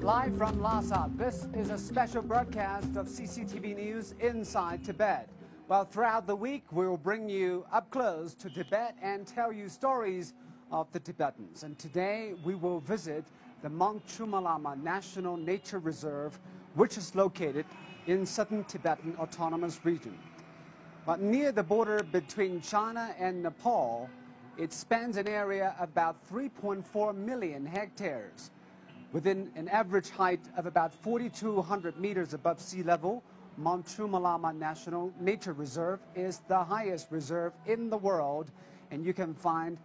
Live from Lhasa, this is a special broadcast of CCTV News inside Tibet. Well, throughout the week, we will bring you up close to Tibet and tell you stories of the Tibetans. And today, we will visit the Mount Chumalama National Nature Reserve, which is located in southern Tibetan Autonomous Region. But near the border between China and Nepal, it spans an area of about 3.4 million hectares. Within an average height of about 4,200 meters above sea level, Mount Chumalama National Nature Reserve is the highest reserve in the world, and you can find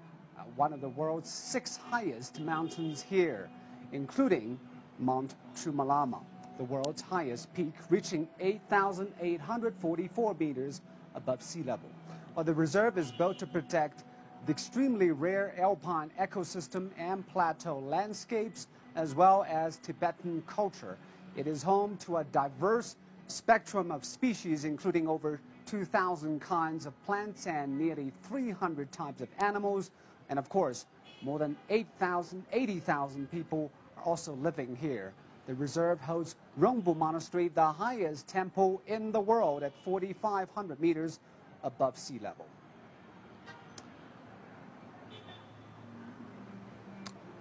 one of the world's 6 highest mountains here, including Mount Chumalama, the world's highest peak, reaching 8,844 meters above sea level. Well, the reserve is built to protect the extremely rare alpine ecosystem and plateau landscapes, as well as Tibetan culture. It is home to a diverse spectrum of species, including over 2,000 kinds of plants and nearly 300 types of animals. And of course, more than 80,000 people are also living here. The reserve hosts Rongbu Monastery, the highest temple in the world at 4,500 meters above sea level.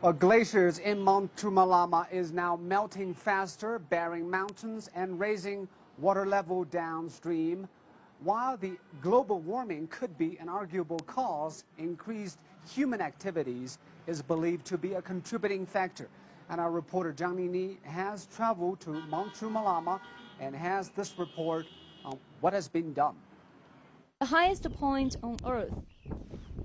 Well, glaciers in Mount Chumalama is now melting faster, bearing mountains and raising water level downstream. While the global warming could be an arguable cause, increased human activities is believed to be a contributing factor. And our reporter Zhang Nini has traveled to Mount Chumalama and has this report on what has been done. The highest point on Earth.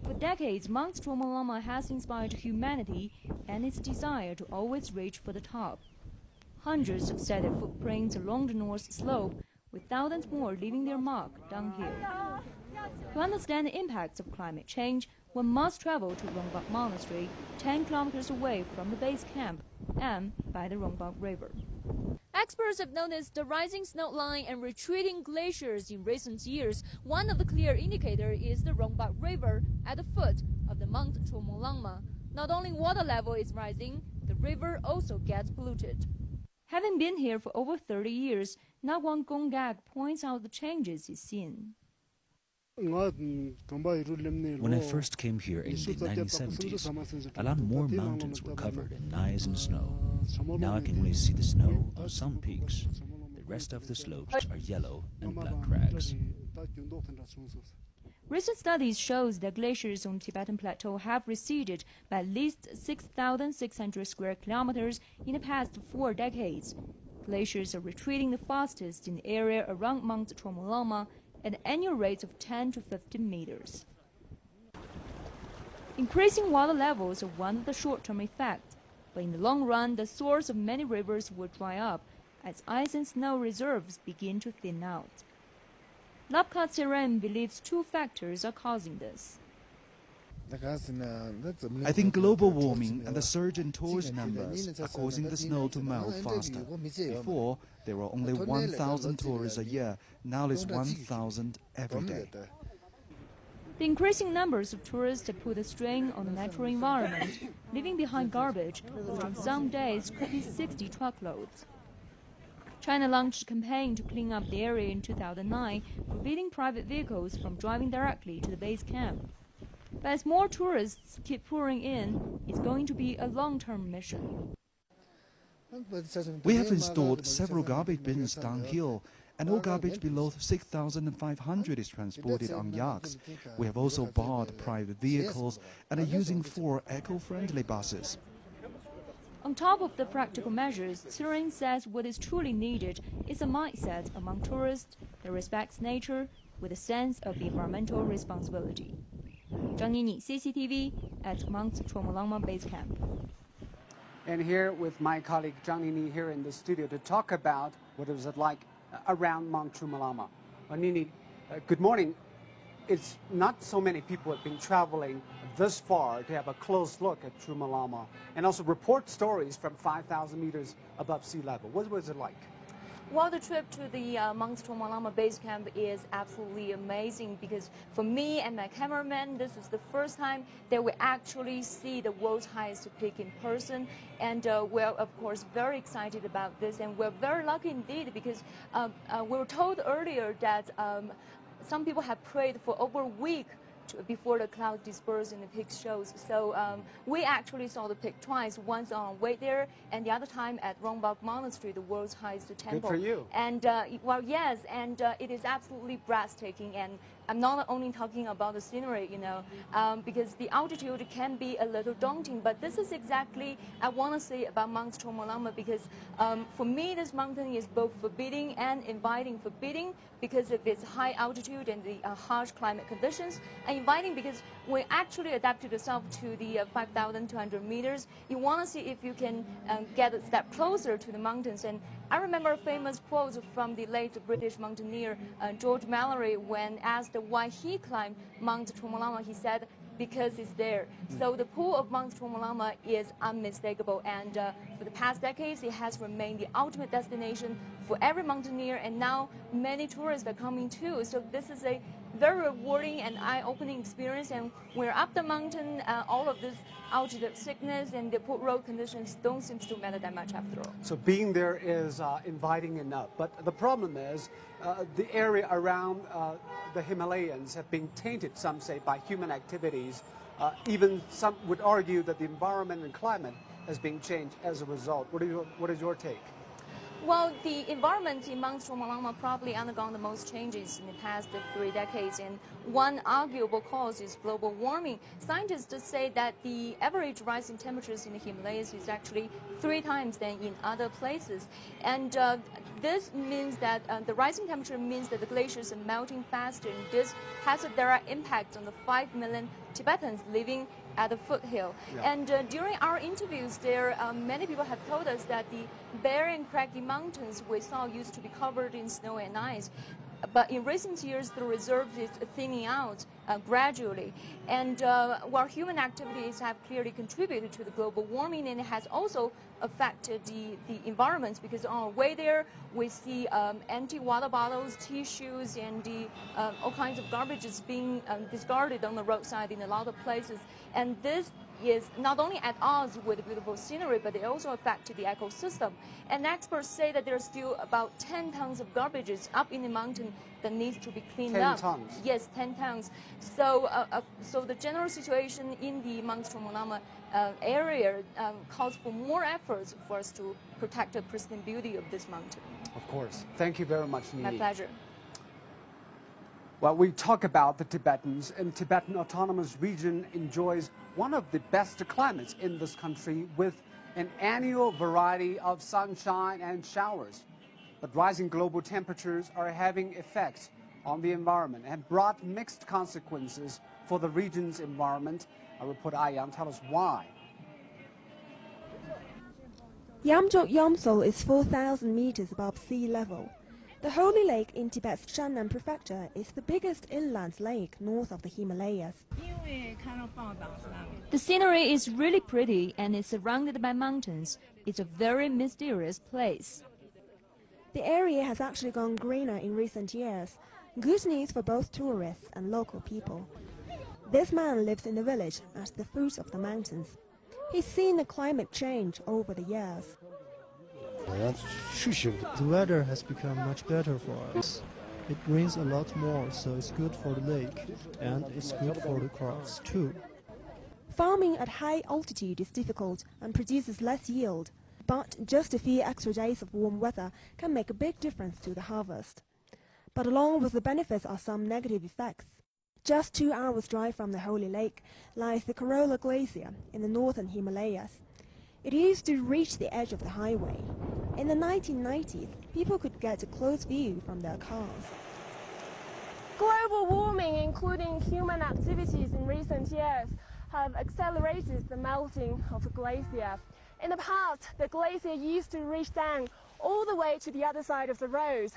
For decades, Mount Chumalama has inspired humanity and its desire to always reach for the top. Hundreds have set their footprints along the north slope, with thousands more leaving their mark downhill. To understand the impacts of climate change, one must travel to Rongbuk Monastery, 10 kilometers away from the base camp and by the Rongbuk River. Experts have noticed the rising snow line and retreating glaciers in recent years. One of the clear indicators is the Rongbuk River at the foot of the Mount Chumalama. Not only water level is rising, the river also gets polluted. Having been here for over 30 years, Nagwan Gongak points out the changes he's seen. When I first came here in the 1970s, a lot more mountains were covered in ice and snow. Now I can only see the snow on some peaks. The rest of the slopes are yellow and black crags. Recent studies show that glaciers on Tibetan Plateau have receded by at least 6,600 square kilometers in the past 4 decades. Glaciers are retreating the fastest in the area around Mount Chumalama at annual rates of 10 to 15 meters. Increasing water levels are one of the short-term effects, but in the long run, the source of many rivers will dry up as ice and snow reserves begin to thin out. Lapkat Seren believes 2 factors are causing this. I think global warming and the surge in tourist numbers are causing the snow to melt faster. Before, there were only 1,000 tourists a year. Now it's 1,000 every day. The increasing numbers of tourists have put a strain on the natural environment, leaving behind garbage, which on some days could be 60 truckloads. China launched a campaign to clean up the area in 2009, forbidding private vehicles from driving directly to the base camp. But as more tourists keep pouring in, it's going to be a long-term mission. We have installed several garbage bins downhill, and all garbage below 6,500 is transported on yachts. We have also bought private vehicles and are using 4 eco-friendly buses. On top of the practical measures, Siren says what is truly needed is a mindset among tourists that respects nature with a sense of environmental responsibility. Zhang Nini, CCTV, at Mount Chumalama Base Camp. And here with my colleague Zhang Nini here in the studio to talk about what it was like around Mount Chumalama. Nini, good morning. It's not so many people have been traveling this far to have a close look at Chumalama and also report stories from 5,000 meters above sea level. What was it like? Well, the trip to the Mount Chomolungma base camp is absolutely amazing because for me and my cameraman, this is the first time that we actually see the world's highest peak in person. And we're, of course, very excited about this. And we're very lucky indeed because we were told earlier that some people have prayed for over a week before the clouds disperse and the peak shows. So we actually saw the peak twice, once on our way there and the other time at Rongbuk Monastery, the world's highest temple. Good for you. And well, yes, and it is absolutely breathtaking. And I'm not only talking about the scenery, you know, because the altitude can be a little daunting, but this is exactly I want to say about Mount Chomolungma because for me this mountain is both forbidding and inviting. Forbidding because of its high altitude and the harsh climate conditions, and inviting because we actually adapted ourselves to the 5,200 meters. You want to see if you can get a step closer to the mountains. And I remember a famous quote from the late British mountaineer George Mallory when asked why he climbed Mount Chomolungma. He said, because it's there. So the pull of Mount Chomolungma is unmistakable, and for the past decades it has remained the ultimate destination for every mountaineer, and now many tourists are coming too. So this is a very rewarding and eye-opening experience, and we're up the mountain, all of this altitude sickness and the poor road conditions don't seem to matter that much after all. So being there is inviting enough, but the problem is the area around the Himalayas have been tainted, some say, by human activities. Even some would argue that the environment and climate has been changed as a result. What is your take? Well, the environment in Mount Chomolungma probably undergone the most changes in the past 3 decades, and one arguable cause is global warming. Scientists say that the average rise in temperatures in the Himalayas is actually 3 times than in other places. And this means that the rising temperature means that the glaciers are melting faster, and this has a direct impact on the 5 million Tibetans living at the foothill. Yeah. And during our interviews there, many people have told us that the bare and craggy mountains we saw used to be covered in snow and ice. But in recent years, the reserve is thinning out gradually. And while human activities have clearly contributed to the global warming, and it has also affected the environment, because on our way there, we see empty water bottles, tissues, and all kinds of garbage is being discarded on the roadside in a lot of places. And this is not only at odds with the beautiful scenery, but it also affects the ecosystem. And experts say that there's still about 10 tons of garbage up in the mountain that needs to be cleaned 10 up. 10 tons? Yes, 10 tons. So, so the general situation in the Mount Chomolungma area calls for more efforts for us to protect the pristine beauty of this mountain. Of course. Thank you very much, Nini. My pleasure. Well, we talk about the Tibetans, and Tibetan Autonomous Region enjoys one of the best climates in this country with an annual variety of sunshine and showers. But rising global temperatures are having effects on the environment and brought mixed consequences for the region's environment. Our reporter Ai Yang tells us why. Yamjok Yamsol is 4,000 meters above sea level. The Holy Lake in Tibet's Shannan Prefecture is the biggest inland lake north of the Himalayas. The scenery is really pretty and is surrounded by mountains. It's a very mysterious place. The area has actually gone greener in recent years. Good news for both tourists and local people. This man lives in a village at the foot of the mountains. He's seen the climate change over the years. The weather has become much better for us. It rains a lot more, so it's good for the lake, and it's good for the crops too. Farming at high altitude is difficult and produces less yield, but just a few extra days of warm weather can make a big difference to the harvest. But along with the benefits are some negative effects. Just 2 hours' drive from the Holy Lake lies the Karola Glacier in the northern Himalayas. It used to reach the edge of the highway. In the 1990s, people could get a close view from their cars. Global warming, including human activities in recent years, have accelerated the melting of the glacier. In the past, the glacier used to reach down all the way to the other side of the road.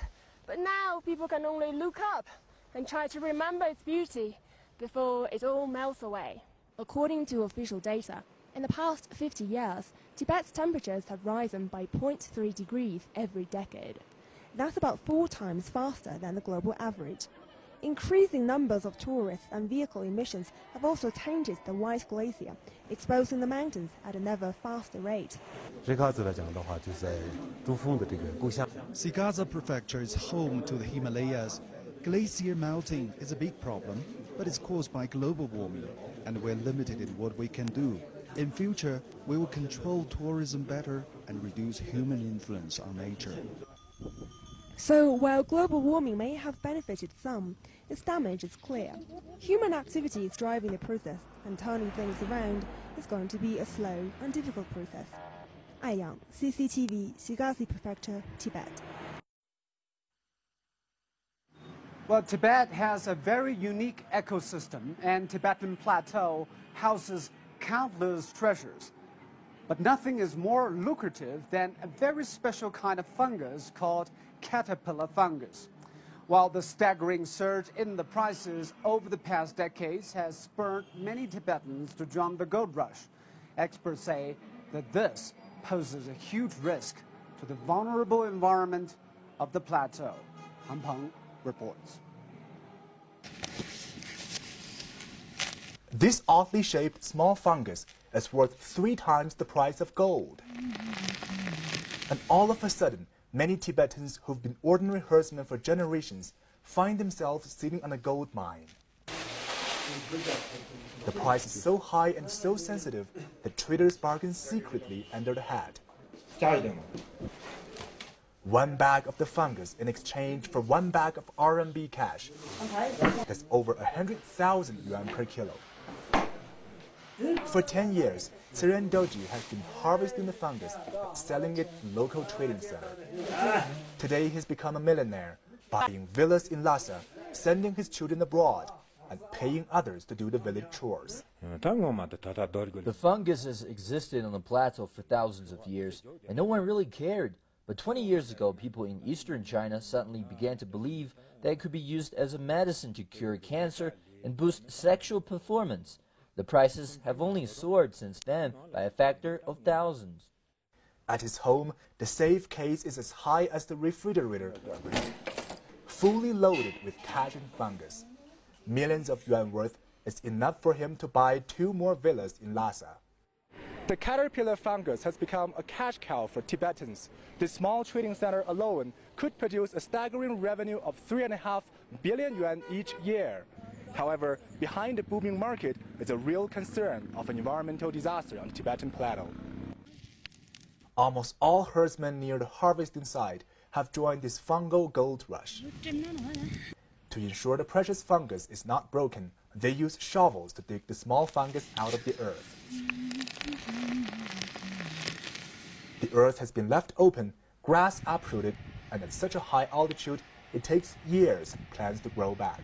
But now people can only look up and try to remember its beauty before it all melts away. According to official data, in the past 50 years, Tibet's temperatures have risen by 0.3 degrees every decade. That's about 4 times faster than the global average. Increasing numbers of tourists and vehicle emissions have also tainted the White Glacier, exposing the mountains at a never faster rate. Shigaza Prefecture is home to the Himalayas. Glacier melting is a big problem, but it's caused by global warming, and we're limited in what we can do. In future, we will control tourism better and reduce human influence on nature. So, while global warming may have benefited some, its damage is clear. Human activity is driving the process, and turning things around is going to be a slow and difficult process. Aiyang, CCTV, Shigazi Prefecture, Tibet. Well, Tibet has a very unique ecosystem, and Tibetan Plateau houses countless treasures. But nothing is more lucrative than a very special kind of fungus called caterpillar fungus. While the staggering surge in the prices over the past decades has spurred many Tibetans to join the gold rush, experts say that this poses a huge risk to the vulnerable environment of the plateau. Han Peng reports. This oddly shaped small fungus is worth 3 times the price of gold. And all of a sudden, many Tibetans who've been ordinary herdsmen for generations find themselves sitting on a gold mine. The price is so high and so sensitive that traders bargain secretly under the hat. 1 bag of the fungus in exchange for 1 bag of RMB cash. That's over 100,000 yuan per kilo. For 10 years, Tsiren Doji has been harvesting the fungus and selling it in local trading center. Today he's become a millionaire, buying villas in Lhasa, sending his children abroad, and paying others to do the village chores. The fungus has existed on the plateau for thousands of years, and no one really cared. But 20 years ago, people in eastern China suddenly began to believe that it could be used as a medicine to cure cancer and boost sexual performance. The prices have only soared since then by a factor of thousands. At his home, the safe case is as high as the refrigerator, fully loaded with cash and fungus. Millions of yuan worth is enough for him to buy 2 more villas in Lhasa. The caterpillar fungus has become a cash cow for Tibetans. This small trading center alone could produce a staggering revenue of 3.5 billion yuan each year. However, behind the booming market is a real concern of an environmental disaster on the Tibetan plateau. Almost all herdsmen near the harvesting site have joined this fungal gold rush. To ensure the precious fungus is not broken, they use shovels to dig the small fungus out of the earth. The earth has been left open, grass uprooted, and at such a high altitude, it takes years for plants to grow back.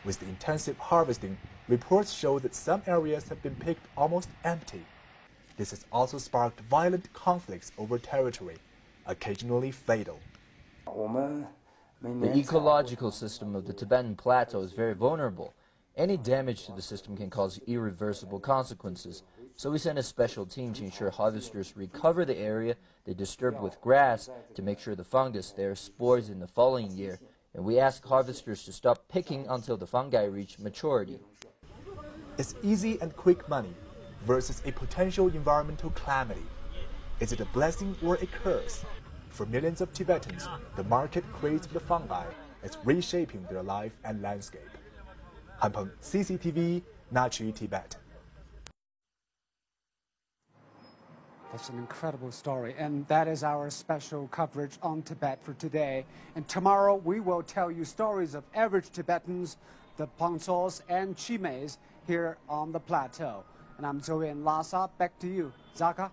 With the intensive harvesting, reports show that some areas have been picked almost empty. This has also sparked violent conflicts over territory, occasionally fatal. The ecological system of the Tibetan plateau is very vulnerable. Any damage to the system can cause irreversible consequences. So we sent a special team to ensure harvesters recover the area they disturbed with grass to make sure the fungus there spores in the following year. And we ask harvesters to stop picking until the fungi reach maturity. It's easy and quick money versus a potential environmental calamity. Is it a blessing or a curse? For millions of Tibetans, the market craze for the fungi is reshaping their life and landscape. Han Peng, CCTV, Nachi, Tibet. That's an incredible story, and that is our special coverage on Tibet for today. And tomorrow we will tell you stories of average Tibetans, the Pongsos and Chimes here on the plateau. And I'm Zoe in Lhasa. Back to you, Zaka.